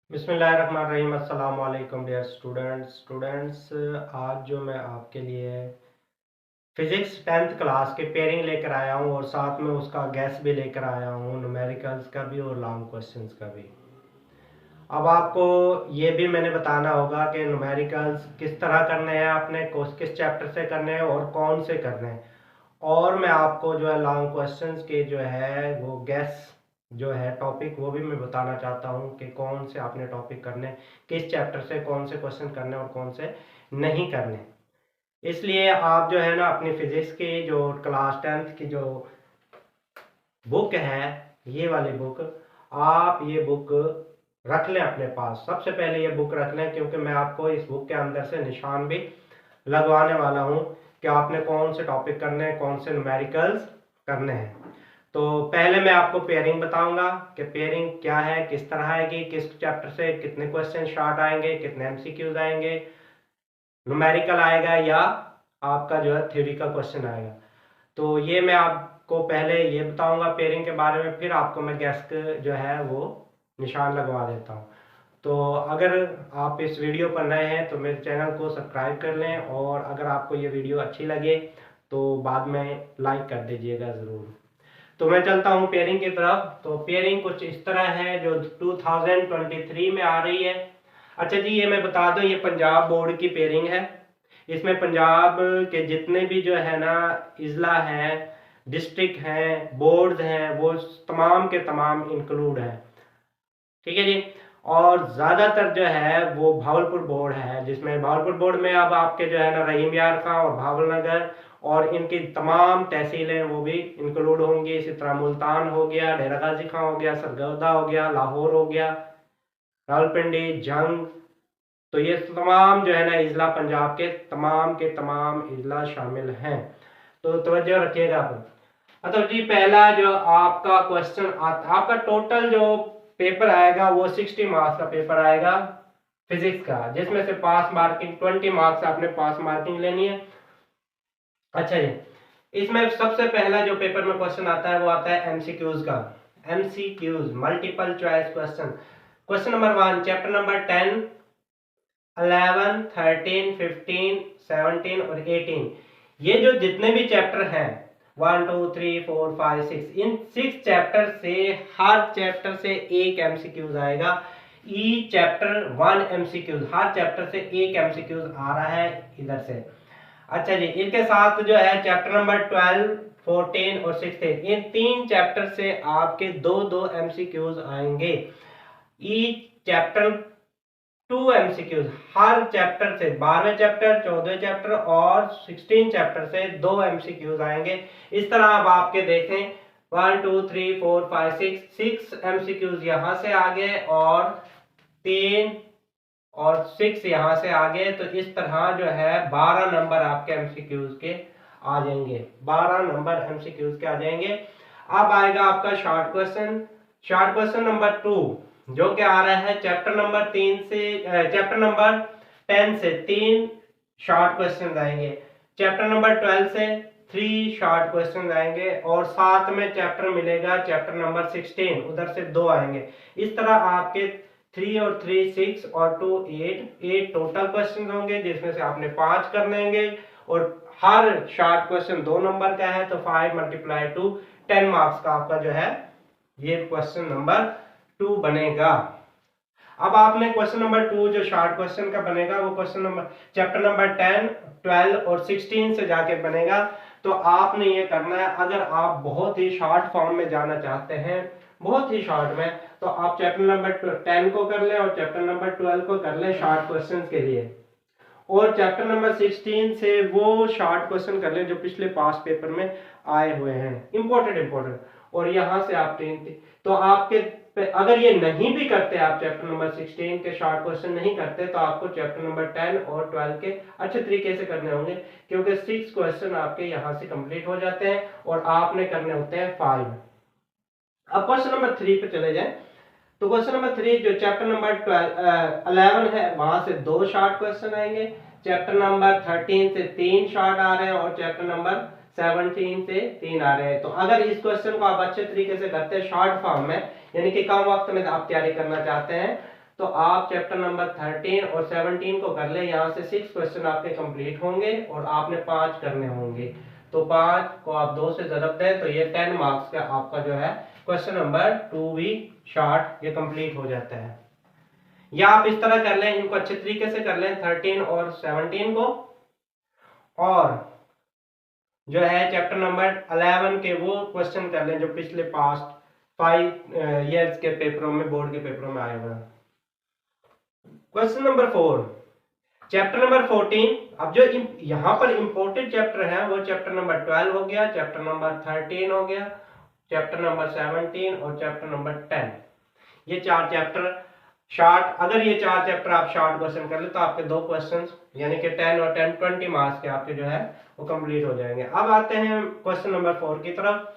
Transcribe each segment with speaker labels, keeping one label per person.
Speaker 1: बिस्मिल्लाहिर्रहमानिर्रहीम। अस्सलाम वालेकुम डियर स्टूडेंट्स। आज जो मैं आपके लिए फिजिक्स 10th क्लास के पेयरिंग लेकर आया हूँ और साथ में उसका गैस भी लेकर आया हूँ, न्यूमेरिकल्स का भी और लॉन्ग क्वेश्चंस का भी। अब आपको ये भी मैंने बताना होगा कि न्यूमेरिकल्स किस तरह करने हैं, अपने किस चैप्टर से करने हैं और कौन से करने हैं। और मैं आपको जो है लॉन्ग क्वेश्चंस के जो है वो गैस जो है टॉपिक वो भी मैं बताना चाहता हूँ कि कौन से आपने टॉपिक करने, किस चैप्टर से कौन से क्वेश्चन करने और कौन से नहीं करने। इसलिए आप जो है ना अपनी फिजिक्स की जो क्लास 10th की जो बुक है, ये वाली बुक, आप ये बुक रख लें अपने पास। सबसे पहले ये बुक रख लें क्योंकि मैं आपको इस बुक के अंदर से निशान भी लगवाने वाला हूँ कि आपने कौन से टॉपिक करने हैं, कौन से न्यूमेरिकल्स करने हैं। तो पहले मैं आपको पेयरिंग बताऊंगा कि पेयरिंग क्या है, किस तरह आएगी, किस चैप्टर से कितने क्वेश्चन शॉर्ट आएंगे, कितने एमसीक्यूज आएंगे, न्यूमेरिकल आएगा या आपका जो है थ्योरी का क्वेश्चन आएगा। तो ये मैं आपको पहले ये बताऊंगा पेयरिंग के बारे में, फिर आपको मैं गैस जो है वो निशान लगवा देता हूँ। तो अगर आप इस वीडियो पर नए हैं तो मेरे चैनल को सब्सक्राइब कर लें, और अगर आपको ये वीडियो अच्छी लगे तो बाद में लाइक कर दीजिएगा ज़रूर। तो मैं चलता हूँ पेयरिंग की तरफ। तो पेयरिंग कुछ इस तरह है जो 2023 में आ रही है। अच्छा जी, ये मैं बता दूं, ये पंजाब बोर्ड की पेयरिंग है। इसमें पंजाब के जितने भी जो है ना इजला हैं, डिस्ट्रिक्ट हैं, बोर्ड्स हैं, वो तमाम के तमाम इंक्लूड हैं। ठीक है जी। और ज़्यादातर जो है वो भावलपुर बोर्ड है, जिसमें भावलपुर बोर्ड में अब आपके जो है ना रहीम यार खां और भावल नगर और इनकी तमाम तहसीलें वो भी इंक्लूड होंगी। इसी तरह मुल्तान हो गया, डेरा गाजी खां हो गया, सरगोदा हो गया, लाहौर हो गया, रावलपिंडी, जंग। तो ये तमाम जो है ना इजला पंजाब के तमाम इजला शामिल हैं। तो तवज्जो रखिएगा आप। मतलब जी पहला जो आपका क्वेश्चन आपका टोटल जो पेपर आएगा वो 60 मार्क्स का पेपर आएगा फिजिक्स का, जिसमें से पास मार्किंग 20 मार्क्स आपने पास मार्किंग लेनी है। अच्छा जी, इसमें सबसे पहला जो पेपर में क्वेश्चन आता है वो आता है एमसीक्यूज का। MCQs multiple choice question. Question number 1, chapter number 10, 11, 13, 15, 17 और 18, ये जो जितने भी चैप्टर हैं 1 2 3 4 5 6, इन 6 चैप्टर से हर चैप्टर से एक एमसीक्यूज आएगा। ई चैप्टर 1 एमसीक्यूज, हर चैप्टर से एक एमसीक्यूज आ रहा है इधर से। अच्छा जी, इनके साथ जो है चैप्टर नंबर 12, 14 और 16, इन 3 चैप्टर से आपके दो दो एमसीक्यूज आएंगे। ई चैप्टर 2 एमसीक्यूज, हर चैप्टर से 12वें चैप्टर, 14वें चैप्टर और 16 चैप्टर से 2 एमसीक्यूज आएंगे। इस तरह अब आपके देखें 1 2 3 4 5 6 एमसीक्यूज यहाँ से आ गए और 3 और 6 यहाँ से आ गए। तो इस तरह जो है 12 नंबर आपके एमसीक्यूज के आ जाएंगे, 12 नंबर एमसीक्यूज के आ जाएंगे। अब आएगा आपका short question. Short question number 2 जो कि आ रहा है चैप्टर नंबर 3 से, चैप्टर नंबर 10 से 3 शॉर्ट क्वेश्चन आएंगे, चैप्टर नंबर 12 से 3 शॉर्ट क्वेश्चन आएंगे, और साथ में चैप्टर मिलेगा चैप्टर नंबर 16, उधर से 2 आएंगे। इस तरह आपके 3 और 3 6 और 2 8 टोटल क्वेश्चन होंगे, जिसमें से आपने 5 करने होंगे, और हर शॉर्ट क्वेश्चन 2 नंबर का है, तो 5 × 2 10 मार्क्स का आपका जो है ये क्वेश्चन नंबर 2 बनेगा। अब आपने क्वेश्चन नंबर 2 जो शॉर्ट क्वेश्चन का बनेगा वो क्वेश्चन नंबर चैप्टर नंबर 10, 12 और 16 से जाके बनेगा। तो आपने ये करना है, अगर आप बहुत ही शॉर्ट फॉर्म में जाना चाहते हैं, बहुत ही शॉर्ट में, तो आप चैप्टर नंबर 10 को कर लें और चैप्टर नंबर 12 को कर लें शॉर्ट क्वेश्चन के लिए, और चैप्टर नंबर 16 से वो शॉर्ट क्वेश्चन कर लें जो पिछले पास पेपर में आए हुए हैं, इंपॉर्टेंट। और यहां से आप तो आपके अगर ये नहीं भी करते, आप चैप्टर नंबर 16 के शॉर्ट क्वेश्चन नहीं करते, तो आपको चैप्टर नंबर 10 और 12 के अच्छे तरीके से करने होंगे, क्योंकि 6 क्वेश्चन आपके यहां से कंप्लीट हो जाते हैं और आपने करने होते हैं 5। अब क्वेश्चन नंबर 3 पे चले जाएं। तो क्वेश्चन नंबर 3 जो चैप्टर नंबर 11 है वहां से 2 शॉर्ट क्वेश्चन आएंगे, चैप्टर नंबर 13 से 3 शॉर्ट आ रहे हैं, और चैप्टर नंबर 17 से 3 आ रहे हैं। तो अगर इस क्वेश्चन को आप अच्छे तरीके से करते हैं शॉर्ट फॉर्म में, यानी कि कम वक्त में आप तैयारी करना चाहते हैं, तो आप चैप्टर नंबर 13 और 17 को कर ले। यहाँ से 6 क्वेश्चन आपके कंप्लीट होंगे और आपने 5 करने होंगे। तो 5 को आप 2 से ज़रब दें तो ये 10 मार्क्स का आपका जो है क्वेश्चन नंबर 2 भी शॉर्ट ये कंप्लीट हो जाता है। या आप इस तरह कर लें, इनको अच्छे तरीके से कर लें 13 और 17 को, और जो है चैप्टर नंबर 11 के वो क्वेश्चन कर लें जो पिछले पास्ट 5 ईयर्स के पेपरों में, बोर्ड के पेपरों में आए हुए हैं। Question number 4, chapter number 14। अब जो यहाँ पर इंपॉर्टेंट चैप्टर है वो चैप्टर नंबर 12 हो गया, चैप्टर नंबर 13 हो गया, चैप्टर नंबर 17 और चैप्टर नंबर 10। ये 4 चैप्टर शॉर्ट, अगर ये 4 चैप्टर आप शॉर्ट क्वेश्चन कर ले तो आपके 2 क्वेश्चन यानी कि 10 और 10 20 मार्क्स के आपके जो है वो कंप्लीट हो जाएंगे। अब आते हैं क्वेश्चन नंबर 4 की तरफ।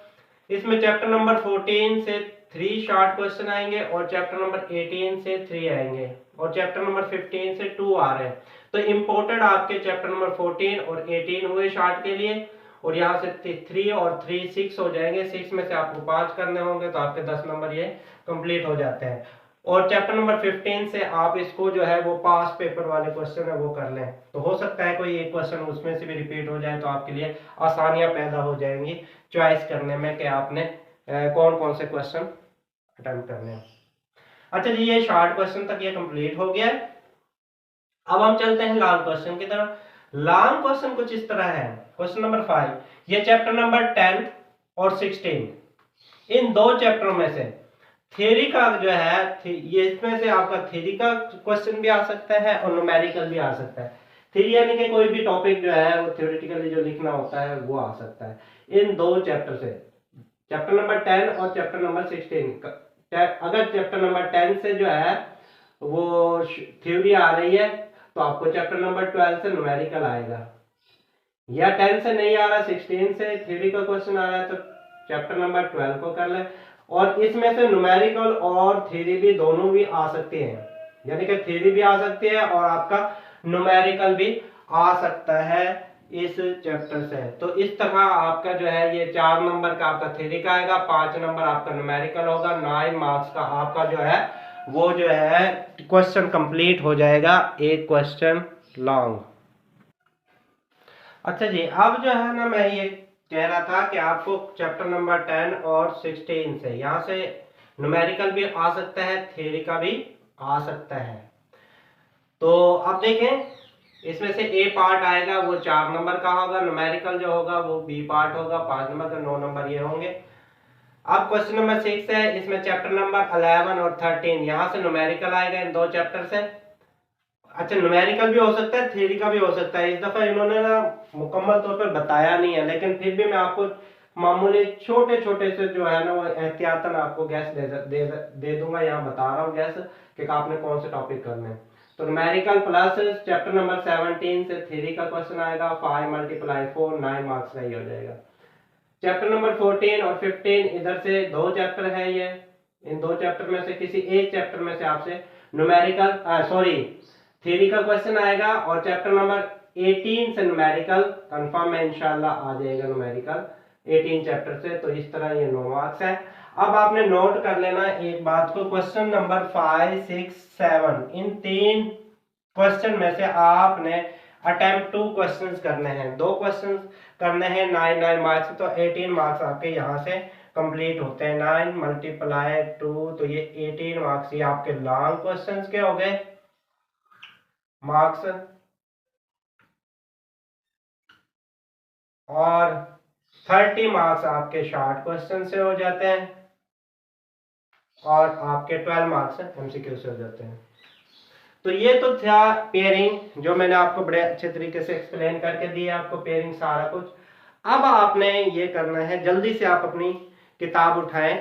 Speaker 1: इसमें चैप्टर नंबर 14 से 3 शॉर्ट क्वेश्चन आएंगे और चैप्टर नंबर 18 से 3 आएंगे और चैप्टर नंबर 15 से 2 आ रहे हैं। तो इंपोर्टेड आपके चैप्टर नंबर 14 और 18 हुए शॉर्ट के लिए, और यहाँ से 3 और 3 6 हो जाएंगे। 6 में से आपको 5 करने होंगे तो आपके 10 नंबर ये कंप्लीट हो जाते हैं। और चैप्टर नंबर 15 से आप इसको जो है वो पास पेपर वाले क्वेश्चन है वो कर लें, तो हो सकता है कोई एक क्वेश्चन उसमें से भी रिपीट हो जाए, तो आपके लिए आसानियां पैदा हो जाएंगी चॉइस करने में कि आपने कौन कौन से क्वेश्चन अटेम्प्ट करने हैं। अच्छा जी, ये शॉर्ट क्वेश्चन तक ये कंप्लीट हो गया। अब हम चलते हैं लॉन्ग क्वेश्चन की तरफ। लॉन्ग क्वेश्चन कुछ इस तरह है। क्वेश्चन नंबर 5, ये चैप्टर नंबर 10 और 16, इन 2 चैप्टरों में से थ्योरी का जो है ये इसमें से आपका थ्योरी का क्वेश्चन भी आ सकता है और न्यूमेरिकल भी आ सकता है। थ्योरी यानी कि कोई भी टॉपिक जो है वो थ्योरेटिकली जो लिखना होता है वो आ सकता है इन 2 चैप्टर से, चैप्टर नंबर 10 और चैप्टर नंबर 16। अगर चैप्टर नंबर 10 से जो है वो थ्योरी आ रही है तो आपको चैप्टर नंबर 12 से न्यूमेरिकल आएगा, या 10 से नहीं आ रहा 16 से थ्योरी का क्वेश्चन आ रहा है तो चैप्टर नंबर 12 को कर ले। और इसमें से न्यूमेरिकल और थ्योरी भी दोनों भी आ सकते हैं, यानी कि थ्योरी भी आ सकती है और आपका न्यूमेरिकल भी आ सकता है इस चैप्टर से। तो इस तरह आपका जो है ये 4 नंबर का आपका थ्योरी का आएगा, 5 नंबर आपका न्यूमेरिकल होगा, 9 मार्क्स का आपका जो है वो जो है क्वेश्चन कंप्लीट हो जाएगा, एक क्वेश्चन लॉन्ग। अच्छा जी, अब जो है ना मैं ये कह रहा था कि आपको चैप्टर नंबर 10 और 16 से यहाँ से न्यूमेरिकल भी आ सकता है, थ्योरी का भी आ सकता है। तो अब देखें, इसमें से ए पार्ट आएगा वो 4 नंबर का होगा, न्यूमेरिकल जो होगा वो बी पार्ट होगा 5 नंबर का, 9 नंबर ये होंगे। अब क्वेश्चन नंबर 6 है, इसमें चैप्टर नंबर 11 और 13 यहाँ से न्यूमेरिकल आएगा इन 2 चैप्टर से। अच्छा, न्यूमेरिकल भी हो सकता है, थ्योरी का भी हो सकता है। इस दफा इन्होंने ना मुकम्मल तौर पर बताया नहीं है, लेकिन फिर भी मैं आपको मामूली छोटे छोटे से जो है ना वो एहतियातन आपको गैस दे दूंगा। यहाँ बता रहा हूँ गैस कि आपने कौन से टॉपिक करने हैं। तो न्यूमेरिकल प्लस चैप्टर नंबर 17 से थ्योरी का क्वेश्चन आएगा, 5 × 4 9 मार्क्स का ही हो जाएगा। चैप्टर नंबर 14 और 15 इधर से 2 चैप्टर है ये, इन 2 चैप्टर में से किसी एक चैप्टर में से आपसे न्यूमेरिकल थ्योरी का क्वेश्चन आएगा, और चैप्टर नंबर 18 से न्यूमेरिकल कंफर्म है इंशाल्लाह आ जाएगा न्यूमेरिकल 18 चैप्टर से। तो इस तरह ये 9 मार्क्स है। अब आपने नोट कर लेना एक बात को, क्वेश्चन नंबर 5 6 7 इन 3 क्वेश्चन में से आपने अटेम्प्ट 2 क्वेश्चंस करने हैं, 2 क्वेश्चंस करने हैं 9 9 मार्क्स, तो 18 मार्क्स आपके यहाँ से कंप्लीट होते हैं। 9 × 2 तो ये 18 मार्क्स ये आपके लॉन्ग क्वेश्चंस के हो गए मार्क्स, और 30 मार्क्स आपके शॉर्ट क्वेश्चन से हो जाते हैं, और आपके 12 मार्क्स एमसीक्यू से हो जाते हैं। तो ये तो था पेयरिंग, जो मैंने आपको बड़े अच्छे तरीके से एक्सप्लेन करके दिया आपको पेयरिंग सारा कुछ। अब आपने ये करना है, जल्दी से आप अपनी किताब उठाएं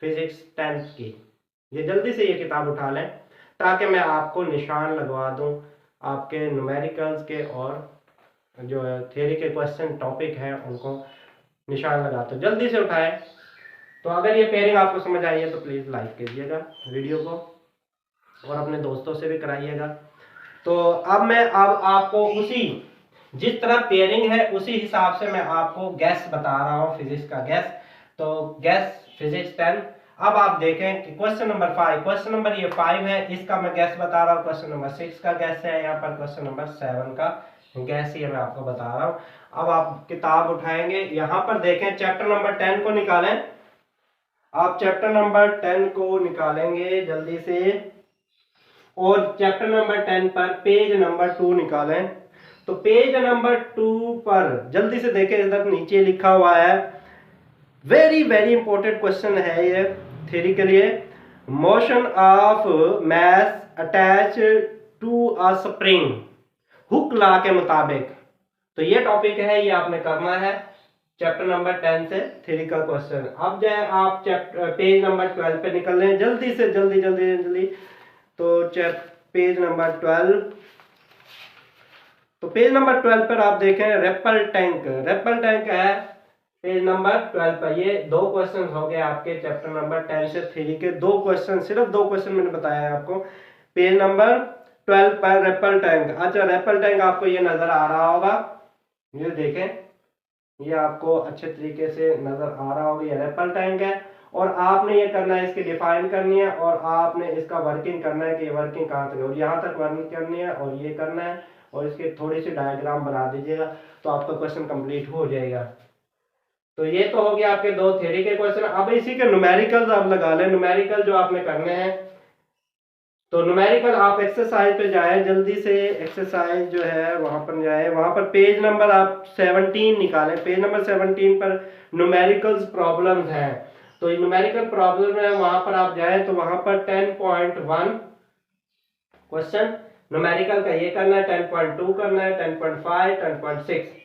Speaker 1: फिजिक्स 10th की, ये जल्दी से ये किताब उठा लें ताकि मैं आपको निशान लगवा दूं आपके न्यूमेरिकल्स के, और जो थ्योरी के क्वेश्चन टॉपिक हैं उनको निशान लगा। तो जल्दी से उठाएं। तो अगर ये पेयरिंग आपको समझ आई है तो प्लीज़ लाइक कीजिएगा वीडियो को और अपने दोस्तों से भी कराइएगा। तो अब आपको उसी जिस तरह पेयरिंग है उसी हिसाब से मैं आपको गैस बता रहा हूँ, फिजिक्स का गैस। तो गैस फिजिक्स 10 अब आप देखें कि क्वेश्चन नंबर 5, क्वेश्चन नंबर ये 5 है, इसका मैं गैस बता रहा हूँ। क्वेश्चन नंबर 6 का गैस है, यहाँ पर क्वेश्चन नंबर 7 का गैस ये मैं आपको बता रहा हूँ। अब आप किताब उठाएंगे, यहाँ पर देखें चैप्टर नंबर 10 को निकालें। आप चैप्टर नंबर 10 को निकालेंगे जल्दी से, और चैप्टर नंबर 10 पर पेज नंबर 2 निकालें। तो पेज नंबर 2 पर जल्दी से देखें, इधर नीचे लिखा हुआ है, वेरी वेरी इंपॉर्टेंट क्वेश्चन है ये थ्योरी के लिए। Motion of mass attach to a spring, Hooke law के मुताबिक। तो ये टॉपिक है, ये आपने करना है चैप्टर नंबर 10 से थ्योरी का क्वेश्चन। अब जाए आप चैप्टर पेज नंबर 12 पे निकल रहे हैं जल्दी से, जल्दी जल्दी जल्दी। तो पेज नंबर 12, तो पेज नंबर 12 पर आप देखें रेपल टैंक, रेपल टैंक है पेज नंबर 12 पर। ये 2 क्वेश्चन हो गए आपके चैप्टर नंबर 10 से थ्योरी के, 2 क्वेश्चन, सिर्फ 2 क्वेश्चन मैंने बताया है आपको। पेज नंबर 12 पर रेपल टैंक। अच्छा, रेपल टैंक आपको ये नजर आ रहा होगा, ये देखें, ये आपको अच्छे तरीके से नजर आ रहा होगा, ये रेपल टैंक है। और आपने ये करना है, इसकी डिफाइन करनी है, और आपने इसका वर्किंग करना है कि ये वर्किंग कहाँ तक है, और यहाँ तक वर्किंग करनी है, और ये करना है, और इसके थोड़ी सी डायग्राम बना दीजिएगा, तो आपका क्वेश्चन कंप्लीट हो जाएगा। तो ये तो हो गया आपके 2 थ्योरी के क्वेश्चन। अब इसी के न्यूमेरिकल्स आप लगा लें। न्यूमेरिकल जो आपने करने हैं, तो न्यूमेरिकल आप एक्सरसाइज पे जाएं जल्दी से, एक्सरसाइज जो है वहां पर जाएं, वहां पर पेज नंबर आप 17 निकालें। पेज नंबर 17 पर न्यूमेरिकल्स प्रॉब्लम्स हैं, तो न्यूमेरिकल प्रॉब्लम है, वहां पर आप जाएं तो वहां पर 10.1 क्वेश्चन न्यूमेरिकल का ये करना है, 10.2 करना है, 10.5, 10.6।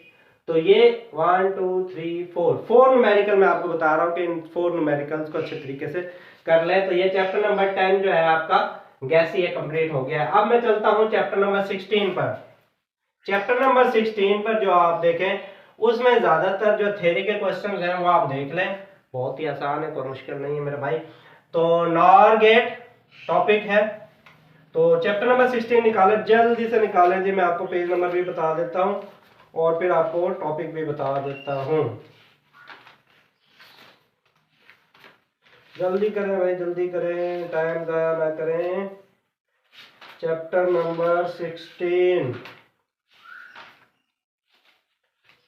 Speaker 1: तो ये 1 2 3 4 न्यूमेरिकल मैं आपको बता रहा हूँ कि इन 4 न्यूमेरिकल्स को अच्छे तरीके से कर ले। तो ये चैप्टर नंबर 10 जो है आपका गैस ये कंप्लीट हो गया है। अब मैं चलता हूँ चैप्टर नंबर 16 पर। चैप्टर नंबर 16 पर जो आप देखें, उसमें ज्यादातर जो थ्योरी के क्वेश्चन हैं वो आप देख लें, बहुत ही आसान है, कोई मुश्किल नहीं है मेरे भाई। तो नॉर गेट टॉपिक है, तो चैप्टर नंबर 16 निकाले, जल्दी से निकालें जी। मैं आपको पेज नंबर भी बता देता हूँ और फिर आपको टॉपिक भी बता देता हूँ। जल्दी करें भाई, जल्दी करें, टाइम ज़ाया ना करें। चैप्टर नंबर 16,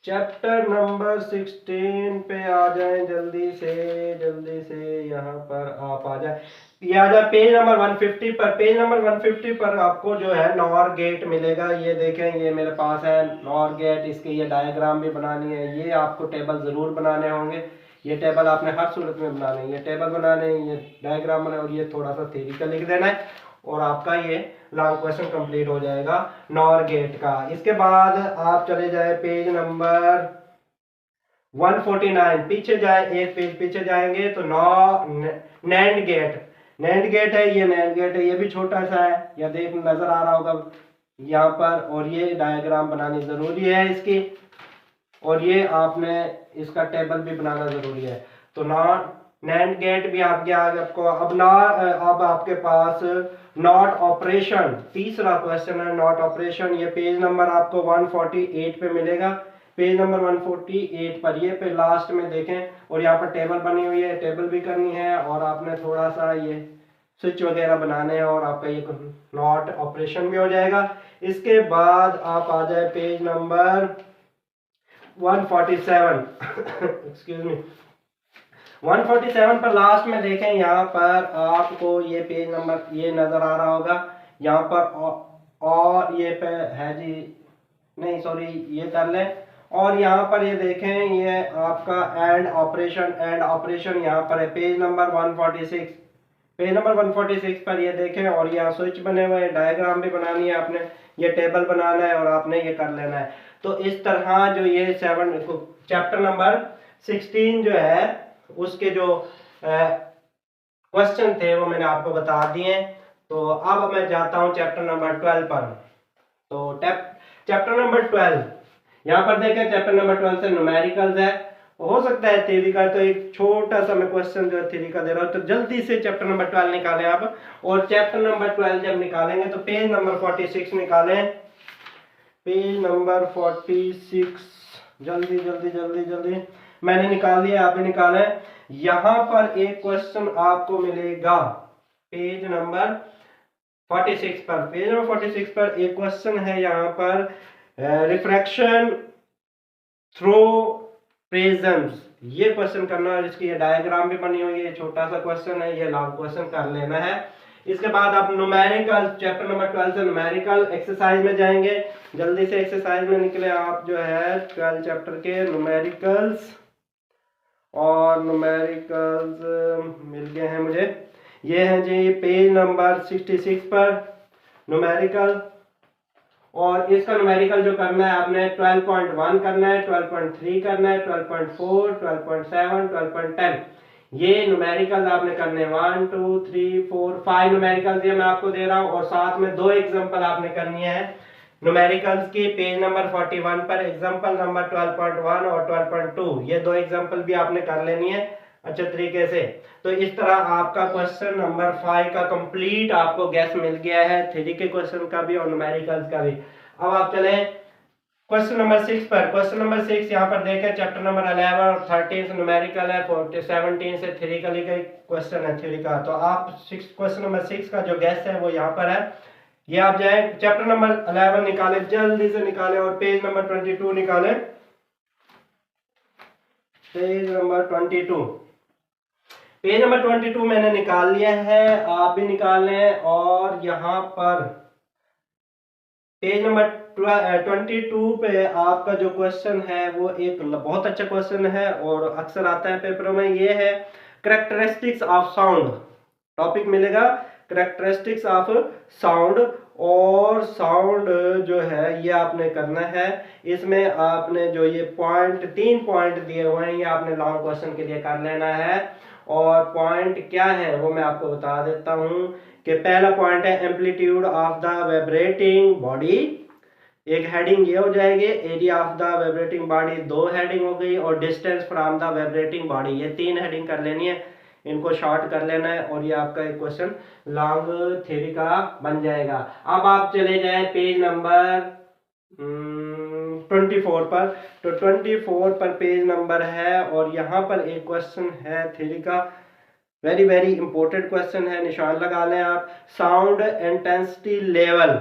Speaker 1: चैप्टर नंबर 16 पे आ जाएं जल्दी से, जल्दी से यहाँ पर आप आ जाए। ये आ जाए पेज नंबर 150 पर। पेज नंबर 150 पर आपको जो है नॉर गेट मिलेगा। ये देखें, ये मेरे पास है नॉर गेट, इसके ये डायग्राम भी बनानी है, ये आपको टेबल ज़रूर बनाने होंगे। ये टेबल आपने हर सूरत में बनाने हैं, ये टेबल बनाने हैं, ये डायग्राम बनाए, और ये थोड़ा सा थ्योरी का लिख देना है, और आपका ये लॉन्ग क्वेश्चन कंप्लीट हो जाएगा नॉर गेट का। इसके बाद आप चले जाए पेज नंबर 149, पीछे जाए, एक पेज पीछे जाएंगे तो नैंड गेट, नैंड गेट है, ये नैंड गेट है, ये भी छोटा सा है, या देख नजर आ रहा होगा यहाँ पर, और ये डायग्राम बनानी जरूरी है इसकी, और ये आपने इसका टेबल भी बनाना जरूरी है। तो नैंड गेट भी आ गया आपको। अब आपके पास नॉट ऑपरेशन, तीसरा क्वेश्चन है नॉट ऑपरेशन। ये पेज नंबर आपको 148 पे मिलेगा। पेज नंबर 148 पर ये पे लास्ट में देखें, और यहाँ पर टेबल बनी हुई है, टेबल भी करनी है, और आपने थोड़ा सा ये स्विच वगैरह बनाने हैं, और आपका ये नॉट ऑपरेशन भी हो जाएगा। इसके बाद आप आ जाए पेज नंबर 147 एक्सक्यूज मी, 147 पर लास्ट में देखें, यहाँ पर आपको ये पेज नंबर ये नजर आ रहा होगा, यहाँ पर और ये पे है जी, नहीं सॉरी, ये कर लें, और यहाँ पर ये देखें, ये आपका एंड ऑपरेशन, एंड ऑपरेशन यहाँ पर है पेज नंबर 146। पेज नंबर 146 पर ये देखें, और यहाँ स्विच बने हुए हैं, डायग्राम भी बनानी है आपने, ये टेबल बनाना है, और आपने ये कर लेना है। तो इस तरह जो ये चैप्टर नंबर 16 जो है उसके जो क्वेश्चन थे वो मैंने आपको बता दिए। तो अब मैं जाता हूं चैप्टर नंबर 12 पर। तो चैप्टर नंबर 12, यहाँ पर देखें, चैप्टर नंबर 12 से न्यूमेरिकल्स है, हो सकता है थ्योरी का, तो एक छोटा सा मैं क्वेश्चन जो है थ्योरी का दे रहा हूँ। तो जल्दी से चैप्टर नंबर 12 निकालें आप, और चैप्टर नंबर 12 जब निकालेंगे तो पेज नंबर 46 निकालें, पेज नंबर 46, जल्दी जल्दी जल्दी जल्दी, मैंने निकाल लिया, आप भी निकालें। यहाँ पर एक क्वेश्चन आपको मिलेगा पेज नंबर 46 पर। पेज नंबर 46 पर एक क्वेश्चन है यहाँ पर, रिफ्रैक्शन थ्रू प्रिज्म्स। ये क्वेश्चन करना है और इसकी ये डायग्राम भी बनी हुई है, छोटा सा क्वेश्चन है, ये लॉन्ग क्वेश्चन कर लेना है। इसके बाद आप न्यूमेरिकल चैप्टर नंबर 12 से न्यूमेरिकल एक्सरसाइज में जाएंगे। जल्दी से एक्सरसाइज में निकले आप जो है 12 चैप्टर के न्यूमेरिकल्स, और न्यूमेरिकल्स मिल गए हैं मुझे। ये है जी पेज नंबर 66 पर न्यूमेरिकल, और इसका न्यूमेरिकल जो करना है आपने 12.1 करना है, 12.3 करना है, 12.4, 12.7, 12.10, ये न्यूमेरिकल आपने करने 1 2 3 4 5 न्यूमेरिकल्स ये मैं आपको दे रहा हूँ, और साथ में 2 एग्जांपल आपने करनी है न्यूमेरिकल्स की। पेज नंबर 41 पर एग्जांपल नंबर 12.1 और 12.2, ये 2 एग्जांपल भी आपने कर लेनी है अच्छे तरीके से। तो इस तरह आपका क्वेश्चन नंबर 5 का कंप्लीट आपको गैस मिल गया है, थ्योरी के क्वेश्चन का भी और न्यूमेरिकल्स का भी। अब आप चले क्वेश्चन नंबर 6 पर। क्वेश्चन नंबर 6 यहाँ पर देखें, चैप्टर नंबर 11 और 13 से न्यूमेरिकल है, 17 से थ्योरिकली का क्वेश्चन है थ्योरी का। तो आप क्वेश्चन नंबर 6 का जो गैस है वो यहाँ पर है। ये आप जाए चैप्टर नंबर 11 निकाले, जल्दी से निकाले, और पेज नंबर 22 निकाले। पेज नंबर 22, पेज नंबर 22 मैंने निकाल लिया है, आप भी निकाल लें। और यहाँ पर पेज नंबर 22 पे आपका जो क्वेश्चन है वो एक बहुत अच्छा क्वेश्चन है और अक्सर आता है पेपरों में। ये है कैरेक्टरिस्टिक्स ऑफ साउंड, टॉपिक मिलेगा कैरेक्टरिस्टिक्स ऑफ साउंड। और साउंड जो है ये आपने करना है, इसमें आपने जो ये तीन पॉइंट दिए हुए हैं ये आपने लॉन्ग क्वेश्चन के लिए कर लेना है। और पॉइंट क्या है वो मैं आपको बता देता हूं कि पहला पॉइंट है amplitude of the vibrating body, एक हेडिंग ये हो जाएगी। Area of the vibrating body 2 heading हो गई, और distance from the vibrating body ये 3 हेडिंग कर लेनी है, इनको शॉर्ट कर लेना है, और ये आपका एक क्वेश्चन लॉन्ग थ्योरी का बन जाएगा। अब आप चले जाए पेज नंबर 24 पर। तो 24 पर पेज नंबर है, और यहाँ पर एक क्वेश्चन है थ्योरी का, वेरी वेरी इंपॉर्टेंट क्वेश्चन है, निशान लगा लें आप। Sound intensity level,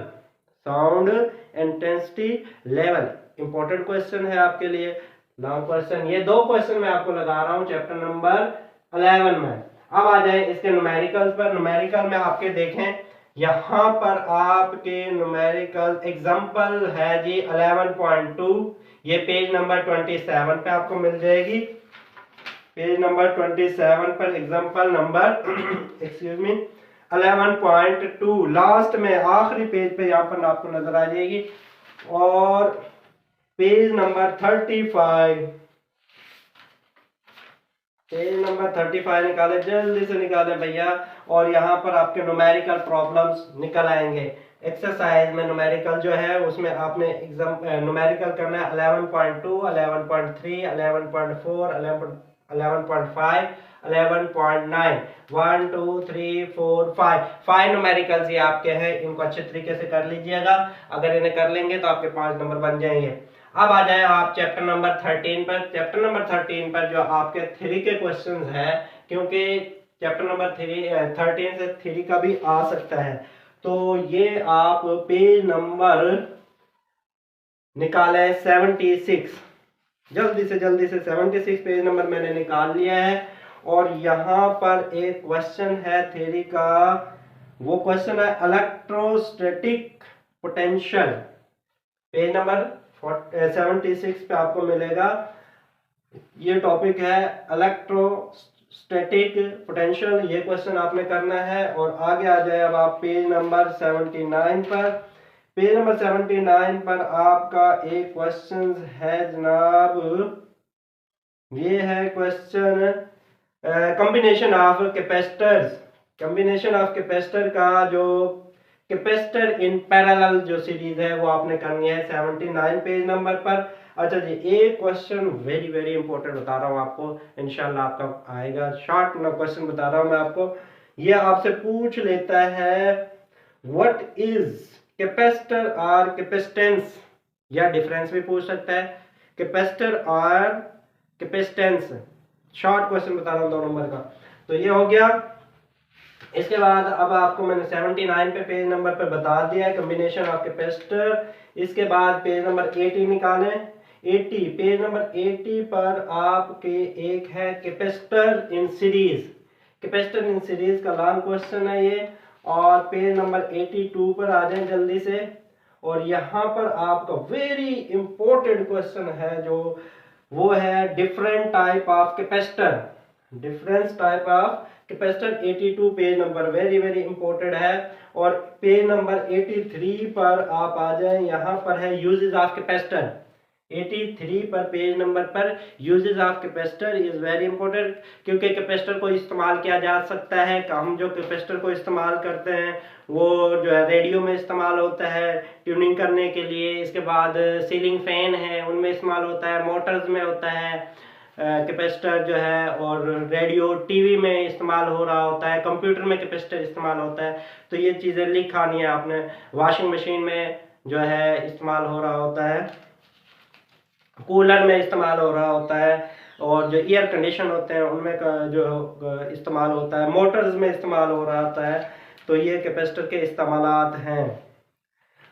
Speaker 1: sound intensity level important question है आपके लिए, लॉन्ग क्वेश्चन। ये 2 क्वेश्चन मैं आपको लगा रहा हूं चैप्टर नंबर 11 में। अब आ जाए इसके न्यूमेरिकल पर। न्यूमेरिकल में आपके देखें यहाँ पर आपके न्यूमेरिकल एग्जांपल है जी 11.2, ये पेज नंबर 27 पे आपको मिल जाएगी। पेज नंबर 27 पर example number excuse me 11.2 last में आखिरी पेज पे यहाँ पर आपको नजर आ जाएगी। और पेज नंबर 35, पेज नंबर 35 निकाले, जल्दी से निकाले भैया। और यहाँ पर आपके न्यूमेरिकल प्रॉब्लम्स निकल आएंगे। एक्सरसाइज में न्यूमेरिकल जो है उसमें आपने न्यूमेरिकल करना है 11.2, 11.3, 11.4, 11.5, 11.9, 1 2 3 4 5 न्यूमेरिकल्स ये आपके हैं, इनको अच्छे तरीके से कर लीजिएगा। अगर इन्हें कर लेंगे तो आपके 5 नंबर बन जाएंगे। अब आ जाए आप चैप्टर नंबर 13 पर। चैप्टर नंबर 13 पर जो आपके थ्योरी के क्वेश्चंस हैं, क्योंकि चैप्टर नंबर 13 से थ्योरी का भी आ सकता है, तो ये आप पेज नंबर निकाले 76, जल्दी से 76 पेज नंबर मैंने निकाल लिया है। और यहाँ पर एक क्वेश्चन है थ्योरी का, वो क्वेश्चन है इलेक्ट्रोस्टैटिक पोटेंशियल, पेज नंबर 76 पे आपको मिलेगा। ये टॉपिक है इलेक्ट्रोस्टैटिक पोटेंशियल, ये क्वेश्चन आपने करना है। और आगे आ जाए अब आप पेज नंबर 79 पर। पेज नंबर 79 पर आपका एक क्वेश्चन है जनाब, ये है question combination of capacitors, combination of capacitor का जो कैपेसिटर इन पैरेलल जो सीरीज है वो आपने करनी है 79 पेज नंबर पर। अच्छा जी, एक क्वेश्चन वेरी वेरी इंपॉर्टेंट बता रहा हूँ आपको, इंशाल्लाह आपका आएगा। शॉर्ट क्वेश्चन बता रहा हूँ मैं आपको, ये आपसे पूछ लेता है व्हाट इज कैपेसिटर और कैपेसिटेंस, या डिफरेंस भी पूछ सकता है, कैपेसिटर और कैपेसिटेंस शॉर्ट क्वेश्चन बता रहा हूँ 2 नंबर का। तो ये हो गया। इसके बाद अब आपको मैंने 79 पे पेज नंबर पे बता दिया है कॉम्बिनेशन ऑफ कैपेसिटर। इसके बाद पेज नंबर 80 निकालें। 80 पेज नंबर 80 पर आपके एक है capacitor in series. Capacitor in series का लॉन्ग क्वेश्चन है ये। और पेज नंबर 82 पर आ जाए जल्दी से। और यहाँ पर आपका वेरी इंपॉर्टेंट क्वेश्चन है जो वो है different type of capacitor. Difference type of capacitor 82 page number very very important है। और पेज नंबर 83 पर आप आ जाएं, यहाँ पर है यूजेस ऑफ कैपेसिटर। 83 पर पेज नंबर पर uses of capacitor is very important, क्योंकि कैपेसिटर को इस्तेमाल किया जा सकता है। हम जो कैपेसिटर को इस्तेमाल करते हैं वो जो है रेडियो में इस्तेमाल होता है ट्यूनिंग करने के लिए। इसके बाद सीलिंग फैन है उनमें इस्तेमाल होता है, मोटर्स में होता है कैपेसिटर जो है, और रेडियो टीवी में इस्तेमाल हो रहा होता है, कंप्यूटर में कैपेसिटर इस्तेमाल होता है। तो ये चीज़ें लिखानी है आपने। वॉशिंग मशीन में जो है इस्तेमाल हो रहा होता है, कूलर में इस्तेमाल हो रहा होता है, और जो एयर कंडीशन होते हैं उनमें जो इस्तेमाल होता है, मोटर्स में इस्तेमाल हो रहा होता है। तो ये कैपेसिटर के इस्तेमालात हैं।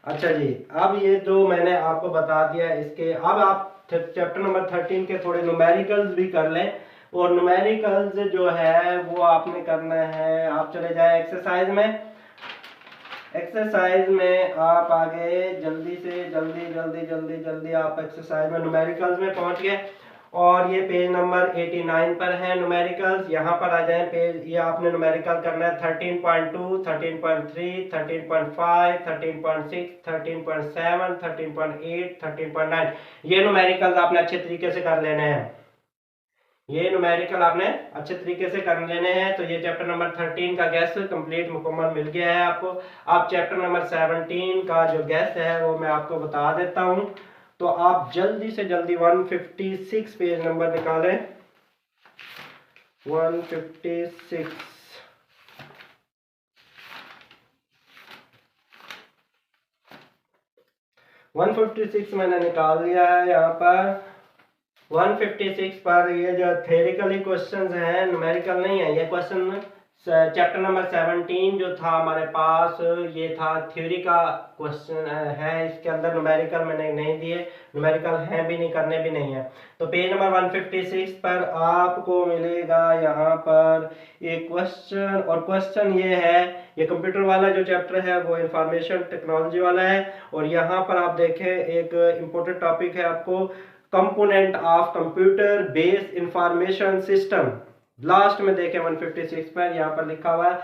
Speaker 1: अच्छा जी, अब ये जो मैंने आपको बता दिया इसके, अब आप चैप्टर नंबर 13 के थोड़े न्यूमेरिकल्स भी कर लें। और न्यूमेरिकल्स जो है वो आपने करना है, आप चले जाए एक्सरसाइज में। एक्सरसाइज में आप आगे जल्दी से जल्दी आप एक्सरसाइज में न्यूमेरिकल्स में पहुंच गए। और ये पेज नंबर 89 पर है न्यूमेरिकल्स। यहाँ पर आ जाए पेज, ये आपने न्यूमेरिकल करना है 13.2, 13.3, 13.5, 13.6, 13.7, 13.8, 13.9। ये न्यूमेरिकल्स आपने अच्छे तरीके से कर लेने हैं। ये न्यूमेरिकल आपने अच्छे तरीके से कर लेने हैं। तो ये चैप्टर नंबर 13 का गैस कंप्लीट मुकम्मल मिल गया है आपको। अब चैप्टर नंबर 17 का जो गैस है वो मैं आपको बता देता हूं। तो आप जल्दी से जल्दी 156 पेज नंबर निकालें। 156 156 मैंने निकाल लिया है यहाँ पर। 156 पर ये जो थ्योरिकली क्वेश्चंस हैं, न्यूमेरिकल नहीं है ये क्वेश्चन। चैप्टर नंबर 17 जो था हमारे पास, ये था थ्योरी का क्वेश्चन है। इसके अंदर न्यूमेरिकल मैंने नहीं दिए, न्यूमेरिकल हैं भी नहीं, करने भी नहीं है। तो पेज नंबर 156 पर आपको मिलेगा यहाँ पर एक क्वेश्चन। और क्वेश्चन ये है, ये कंप्यूटर वाला जो चैप्टर है वो इंफॉर्मेशन टेक्नोलॉजी वाला है। और यहाँ पर आप देखें एक इम्पोर्टेंट टॉपिक है आपको, component of computer based information system. Last में देखें 156 पर यहाँ पर लिखा हुआ है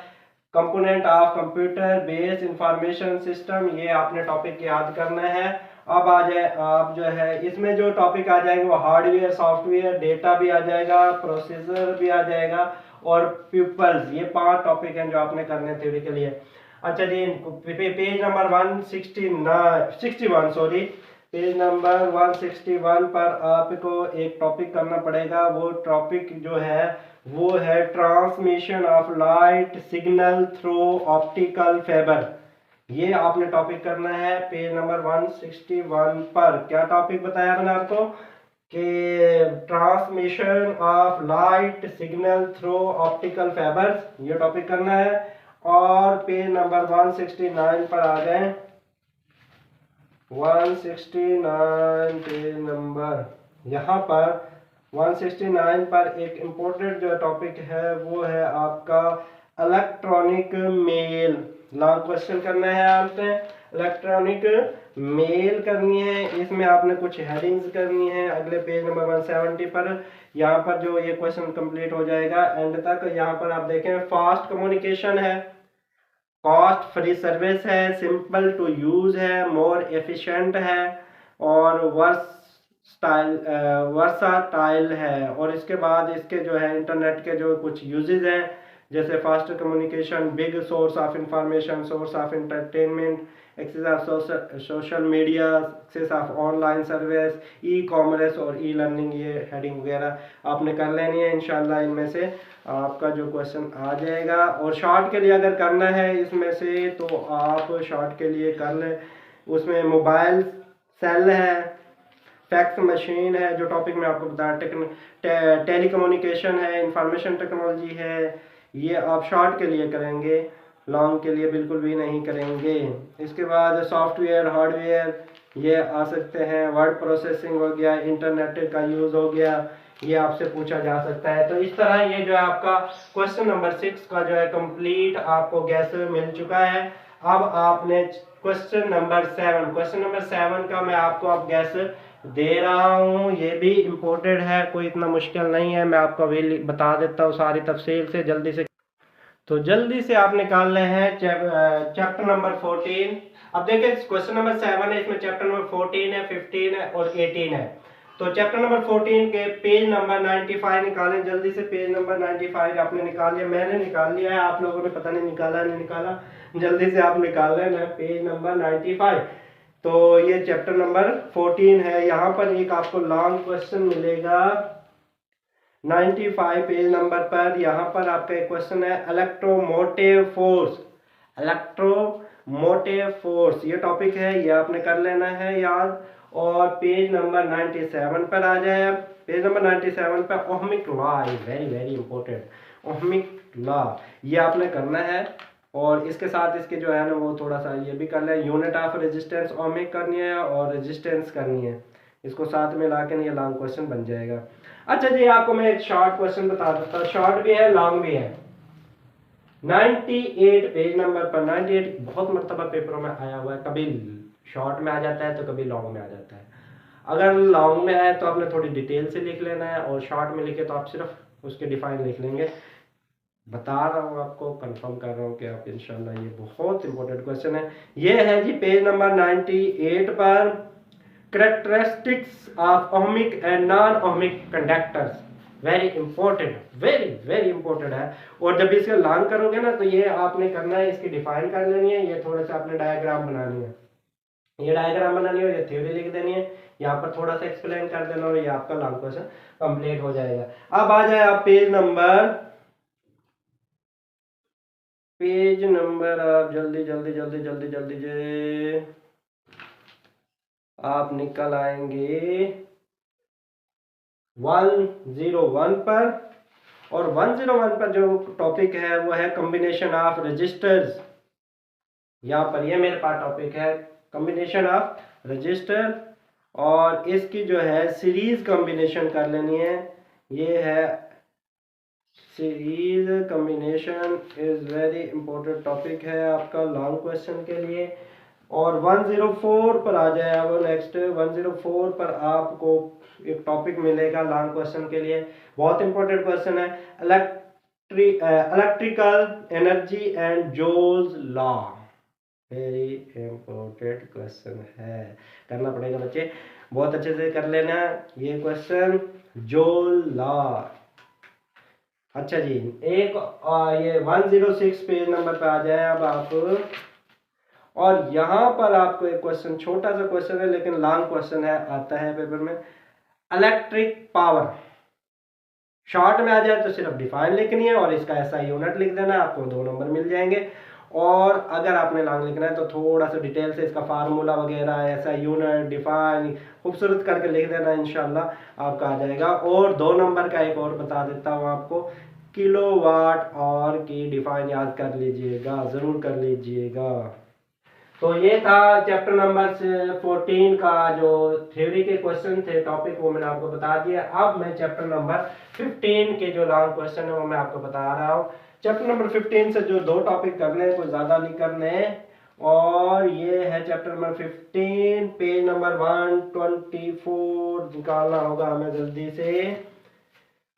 Speaker 1: component of computer based information system. ये आपने टॉपिक याद करना है। अब आ जाए आप जो है इसमें जो टॉपिक आ जाएंगे वो हार्डवेयर, सॉफ्टवेयर, डेटा भी आ जाएगा, प्रोसेसर भी आ जाएगा, और पीपल्स। ये 5 टॉपिक हैं जो आपने करने थ्योरी के लिए। अच्छा जी, page number 161 sorry, page number 161 पर आपको एक टॉपिक करना पड़ेगा। वो टॉपिक जो है वो है transmission of light signal through optical fibre. ये आपने टॉपिक करना है पेज नंबर 161 पर। क्या टॉपिक बताया मैंने आपको कि transmission of light signal through optical fibres, ये टॉपिक करना है। और पेज नंबर 169 पर आ जाए। 169 पेज नंबर, यहाँ पर 169 पर एक इम्पोर्टेंट जो टॉपिक है वो है आपका इलेक्ट्रॉनिक मेल। लॉन्ग क्वेश्चन करना है आपने, इलेक्ट्रॉनिक मेल करनी है। इसमें आपने कुछ हेडिंग्स करनी है अगले पेज नंबर 170 पर। यहाँ पर जो ये क्वेश्चन कंप्लीट हो जाएगा एंड तक। यहाँ पर आप देखें फास्ट कम्युनिकेशन है, कॉस्ट फ्री सर्विस है, सिंपल टू यूज है, मोर एफिशिएंट है, और वर्साटाइल है। और इसके बाद इसके जो है इंटरनेट के जो कुछ यूजेस हैं, जैसे fast communication, big source of information, source of entertainment, access of social media, access of online service, e commerce और ई लर्निंग। ये हेडिंग वगैरह आपने कर लेनी है। इंशाल्लाह इनमें से आपका जो क्वेश्चन आ जाएगा। और शॉर्ट के लिए अगर करना है इसमें से तो आप शॉर्ट के लिए कर लें। उसमें मोबाइल सेल है, फैक्स मशीन है, जो टॉपिक मैं आपको बताया, टेलीकम्युनिकेशन है, इंफॉर्मेशन टेक्नोलॉजी है। ये आप शॉर्ट के लिए करेंगे, लॉन्ग के लिए बिल्कुल भी नहीं करेंगे। इसके बाद सॉफ्टवेयर, हार्डवेयर ये आ सकते हैं, वर्ड प्रोसेसिंग हो गया, इंटरनेट का यूज़ हो गया, ये आपसे पूछा जा सकता है। तो इस तरह ये जो है आपका क्वेश्चन नंबर 6 का जो है कंप्लीट आपको गैस मिल चुका है। अब आपने क्वेश्चन नंबर 7 का मैं आपको अब गैस दे रहा हूँ। ये भी इम्पोर्टेंट है, कोई इतना मुश्किल नहीं है, मैं आपको अभी बता देता हूँ सारी तफसील से जल्दी से। तो जल्दी से आप निकालने हैं चैप्टर नंबर 14। अब देखिए क्वेश्चन नंबर 7 है, इसमें चैप्टर नंबर 14 है, 15 है और 18 है। तो चैप्टर नंबर 14 के पेज नंबर 95 निकालें जल्दी से। पेज नंबर 95 आपने निकाल लिया, मैंने निकाल लिया है, आप लोगों ने पता नहीं निकाला नहीं निकाला, जल्दी से आप निकाल लेना पेज नंबर 95। तो ये चैप्टर नंबर 14 है। यहाँ पर एक आपको लॉन्ग क्वेश्चन मिलेगा 95 पेज नंबर पर। यहाँ पर आपका एक क्वेश्चन है इलेक्ट्रोमोटिव फोर्स। इलेक्ट्रोमोटिव फोर्स ये टॉपिक है, ये आपने कर लेना है याद। और पेज नंबर 97 पर आ जाए। पेज नंबर 97 पर ohmic law is very very important. Ohmic law ये आपने करना है, और इसके साथ इसके जो है ना वो थोड़ा सा ये भी कर लें। यूनिट ऑफ रेजिस्टेंस ओहमिक करनी है और रेजिस्टेंस करनी है, इसको साथ में ला के ये लॉन्ग क्वेश्चन बन जाएगा। अच्छा जी, आपको मैं एक शॉर्ट क्वेश्चन बता देता हूँ, शॉर्ट भी है लॉन्ग भी है। 98 पेज नंबर पर, 98 बहुत मरतबा पेपरों में आया हुआ है, कभी शॉर्ट में आ जाता है तो कभी लॉन्ग में आ जाता है। अगर लॉन्ग में है तो आपने थोड़ी डिटेल से लिख लेना है, और शॉर्ट में लिखे तो आप सिर्फ उसके डिफाइन लिख लेंगे। बता रहा हूँ आपको, कंफर्म कर रहा हूँ कि आप इंशाल्लाह, ये बहुत इंपॉर्टेंट क्वेश्चन है। ये है जी पेज नंबर 98 पर, characteristics of ohmic and non-ohmic conductors। Very important, very very important है। और जब इसका लॉन्ग करोगे ना तो ये आपने करना है, इसकी डिफाइन कर लेनी है, ये थोड़ा सा आपने डायग्राम बनानी है, ये डायग्राम बनानी है, ये थ्योरी लिख देनी है, यहाँ पर थोड़ा सा एक्सप्लेन कर देना, और ये आपका लॉन्ग क्वेश्चन कंप्लीट हो जाएगा। अब आ जाए आप पेज नंबर आप जल्दी जल्दी जल्दी जल्दी जल्दी जे आप निकल आएंगे 101 पर। और 101 पर जो टॉपिक है वो है कॉम्बिनेशन ऑफ रजिस्टर्स। यहाँ पर ये मेरे पास टॉपिक है कॉम्बिनेशन ऑफ रजिस्टर, और इसकी जो है सीरीज कॉम्बिनेशन कर लेनी है। ये है series combination is very important topic है आपका लॉन्ग क्वेश्चन के लिए। और 104 पर आ जाए अब नेक्स्ट। 104 पर आपको एक टॉपिक मिलेगा लॉन्ग क्वेश्चन के लिए, बहुत इंपॉर्टेंट क्वेश्चन है, electrical energy and जोल्स law. Very important question है, करना पड़ेगा बच्चे, बहुत अच्छे से कर लेना ये क्वेश्चन, जोल लॉ। अच्छा जी, एक ये 106 पेज नंबर पे आ जाए अब आप। और यहाँ पर आपको एक क्वेश्चन, छोटा सा क्वेश्चन है लेकिन लॉन्ग क्वेश्चन है, आता है पेपर में। इलेक्ट्रिक पावर शॉर्ट में आ जाए तो सिर्फ डिफाइन लिखनी है, और इसका ऐसा यूनिट लिख देना है, आपको 2 नंबर मिल जाएंगे। और अगर आपने लॉन्ग लिखना है तो थोड़ा सा डिटेल से इसका फार्मूला वगैरह ऐसा यूनिट डिफाइन खूबसूरत करके लिख देना, इंशाल्लाह आपका आ जाएगा। और 2 नंबर का एक और बता देता हूँ आपको, किलोवाट और की डिफाइन याद कर लीजिएगा, जरूर कर लीजिएगा। तो ये था चैप्टर नंबर 14 का जो थ्योरी के क्वेश्चन थे टॉपिक, वो मैंने आपको बता दिया। अब मैं चैप्टर नंबर 15 के जो लॉन्ग क्वेश्चन है वो मैं आपको बता रहा हूँ। चैप्टर नंबर 15 से जो 2 टॉपिक करने हैं, कोई ज्यादा नहीं करने हैं। और ये है चैप्टर नंबर 15, पेज नंबर 124 निकालना होगा हमें जल्दी से।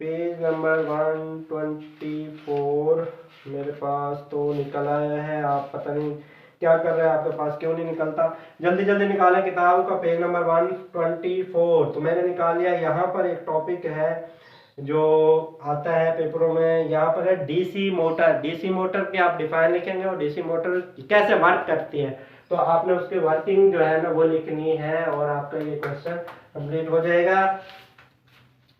Speaker 1: पेज नंबर 124 मेरे पास तो निकल आया है, आप पता नहीं क्या कर रहे हैं, आपके पास क्यों नहीं निकलता, जल्दी जल्दी निकालें किताब का पेज नंबर 124। तो मैंने निकाल लिया। यहाँ पर एक टॉपिक है जो आता है पेपरों में, यहाँ पर है डीसी मोटर। डीसी मोटर के आप डिफाइन लिखेंगे, और डीसी मोटर कैसे वर्क करती है तो आपने उसके वर्किंग जो है ना वो लिखनी है, और आपका ये क्वेश्चन कंप्लीट हो जाएगा।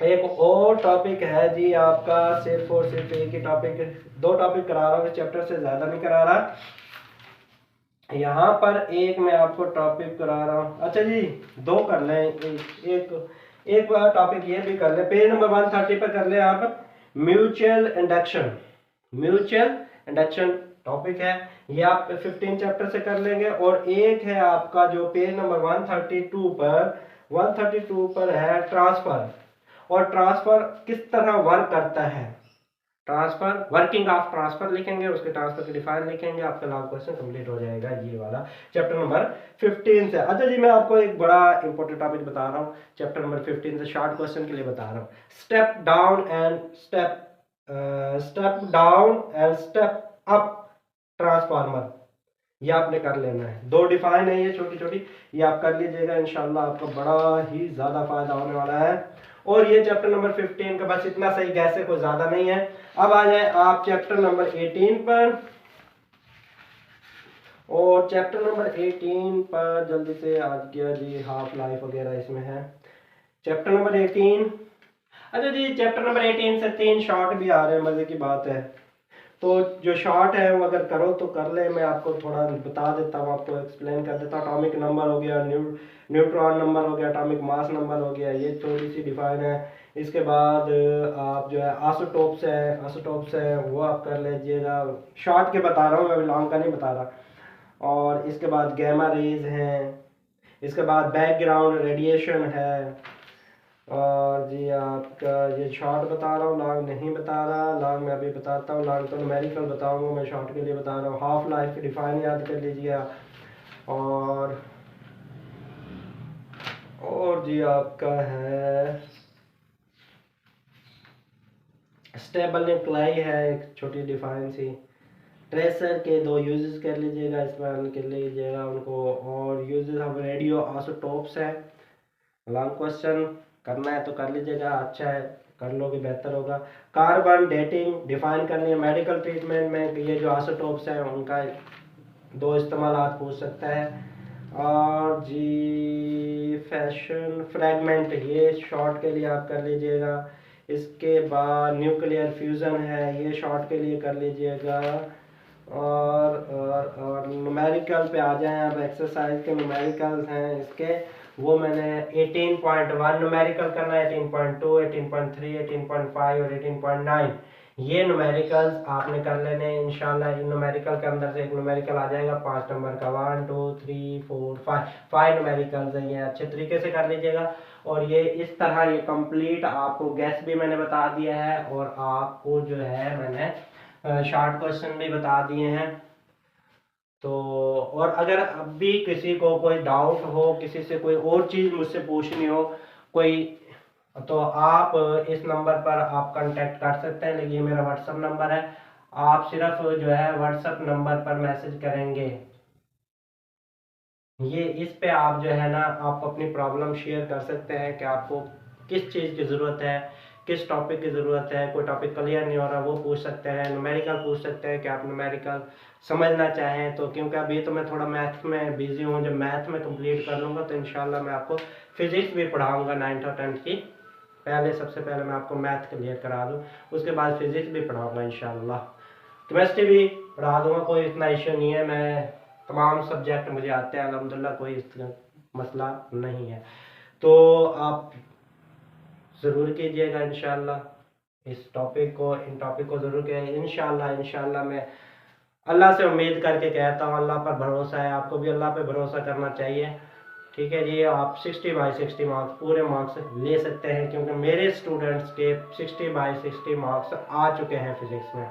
Speaker 1: एक और टॉपिक है जी आपका, सिर्फ और सिर्फ एक ही टॉपिक, 2 टॉपिक करा रहा हूँ, चैप्टर से ज्यादा नहीं करा रहा। यहाँ पर एक मैं आपको टॉपिक करा रहा हूँ। अच्छा जी, दो कर लें, एक बार टॉपिक ये भी कर लें, पेज नंबर 130 पर कर लें आप, mutual induction. Mutual induction topic है, ये आप 15 चैप्टर से कर लेंगे। और एक है आपका जो पेज नंबर 132 पर है ट्रांसफर, और ट्रांसफर किस तरह वर्क करता है। ट्रांसफर, वर्किंग ऑफ ट्रांसफर लिखेंगे, उसके ट्रांसफर के डिफाइन लिखेंगे, आपका लॉन्ग क्वेश्चन कंप्लीट हो जाएगा ये वाला चैप्टर नंबर 15 से। अच्छा जी, मैं आपको एक बड़ा इंपॉर्टेंट टॉपिक बता रहा हूँ चैप्टर नंबर 15 से, शॉर्ट क्वेश्चन के लिए बता रहा हूँ। Step down and step up transformer, ये आपने कर लेना है। दो डिफाइन है ये छोटी छोटी, ये आप कर लीजिएगा, इंशाल्लाह आपको बड़ा ही ज्यादा फायदा होने वाला है। और ये चैप्टर नंबर 15 का बस इतना सही गैस है, कोई ज्यादा नहीं है। अब आ जाए आप चैप्टर नंबर 18 पर, और चैप्टर नंबर 18 पर जल्दी से आ गया जी, हाफ लाइफ वगैरह इसमें है। चैप्टर नंबर 18, अच्छा जी चैप्टर नंबर 18 से 3 शॉर्ट भी आ रहे हैं, मजे की बात है। तो जो शॉर्ट है वो अगर करो तो कर ले, मैं आपको थोड़ा बता देता हूँ, आपको एक्सप्लेन कर देता हूँ। अटोमिक नंबर हो गया, न्यूट्रॉन नंबर हो गया, अटोमिक मास नंबर हो गया, ये थोड़ी सी डिफाइन है। इसके बाद आप जो है आइसोटोप्स है वो आप कर लीजिएगा, शॉर्ट के बता रहा हूँ मैं, अभी लॉन्ग का नहीं बता रहा। और इसके बाद गैमा रेज हैं, इसके बाद बैकग्राउंड रेडिएशन है। और जी आपका ये शॉर्ट बता रहा हूँ, लॉन्ग नहीं बता रहा। लॉन्ग मैं अभी बताता हूँ, लॉन्ग तो न्यूमेरिकल बताऊँगा, मैं शॉर्ट के लिए बता रहा हूँ। हाफ लाइफ की डिफाइन याद कर लीजिए। और जी आपका है स्टेबल न्यूक्लाई है, एक छोटी डिफाइन सी। ट्रेसर के दो यूजेस कर लीजिएगा, इस्तेमाल कर लीजिएगा उनको। और यूजेस ऑफ रेडियो आइसोटोप्स है, लॉन्ग क्वेश्चन करना है तो कर लीजिएगा, अच्छा है, कर लोगे बेहतर होगा। कार्बन डेटिंग डिफाइन करनी है, मेडिकल ट्रीटमेंट में ये जो आइसोटोप्स हैं उनका दो इस्तेमाल आप पूछ सकता है। और जी फैशन फ्रैगमेंट, ये शॉर्ट के लिए आप कर लीजिएगा। इसके बाद न्यूक्लियर फ्यूज़न है, ये शॉर्ट के लिए कर लीजिएगा। और न्यूमेरिकल पे आ जाएं अब, एक्सरसाइज के न्यूमेरिकल्स हैं इसके, वो मैंने 18.1 न्यूमेरिकल करना है, 18.2, 18.3, 18.5 और 18.9, ये न्यूमेरिकल्स आपने कर लेने हैं इंशाल्लाह। इन न्यूमेरिकल के अंदर से एक न्यूमेरिकल आ जाएगा 5 नंबर का, 1 2 3 4 5 न्यूमेरिकल्स हैं, ये अच्छे तरीके से कर लीजिएगा। और ये इस तरह ये कंप्लीट आपको गैस भी मैंने बता दिया है, और आपको जो है मैंने शॉर्ट क्वेश्चन भी बता दिए हैं। तो और अगर अब भी किसी को कोई डाउट हो, किसी से कोई और चीज़ मुझसे पूछनी हो कोई, तो आप इस नंबर पर आप कांटेक्ट कर सकते हैं, लेकिन ये मेरा व्हाट्सअप नंबर है। आप सिर्फ जो है व्हाट्सअप नंबर पर मैसेज करेंगे, ये इस पे आप जो है ना आप अपनी प्रॉब्लम शेयर कर सकते हैं कि आपको किस चीज़ की ज़रूरत है, किस टॉपिक की ज़रूरत है, कोई टॉपिक क्लियर नहीं हो रहा वो पूछ सकते हैं, न्यूमेरिकल पूछ सकते हैं कि आप न्यूमेरिकल समझना चाहें तो। क्योंकि अभी तो मैं थोड़ा मैथ में बिजी हूँ, जब मैथ में कंप्लीट कर लूँगा तो इंशाल्लाह मैं आपको फिज़िक्स भी पढ़ाऊँगा 9th और 10th की। पहले सबसे पहले मैं आपको मैथ क्लियर करा दूँ, उसके बाद फिज़िक्स भी पढ़ाऊँगा इंशाल्लाह, केमिस्ट्री भी पढ़ा दूँगा, कोई इतना इश्यू नहीं है। मैं तमाम सब्जेक्ट मुझे आते हैं अल्हम्दुलिल्लाह, कोई इस मसला नहीं है। तो आप ज़रूर कीजिएगा इंशाल्लाह इस टॉपिक को, इन टॉपिक को ज़रूर करें इंशाल्लाह। मैं अल्लाह से उम्मीद करके कहता हूँ, अल्लाह पर भरोसा है, आपको भी अल्लाह पे भरोसा करना चाहिए। ठीक है जी, आप 60/60 मार्क्स पूरे मार्क्स ले सकते हैं, क्योंकि मेरे स्टूडेंट्स के 60/60 मार्क्स आ चुके हैं फिज़िक्स में।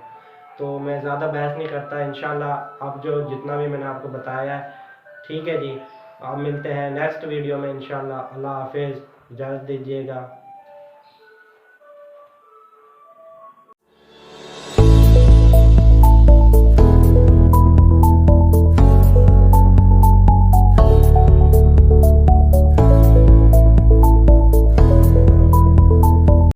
Speaker 1: तो मैं ज़्यादा बहस नहीं करता, इंशाल्लाह अब जो जितना भी मैंने आपको बताया है। ठीक है जी, आप मिलते हैं नेक्स्ट वीडियो में इंशाल्लाह। अल्लाह हाफिज़, इजाज़त दीजिएगा।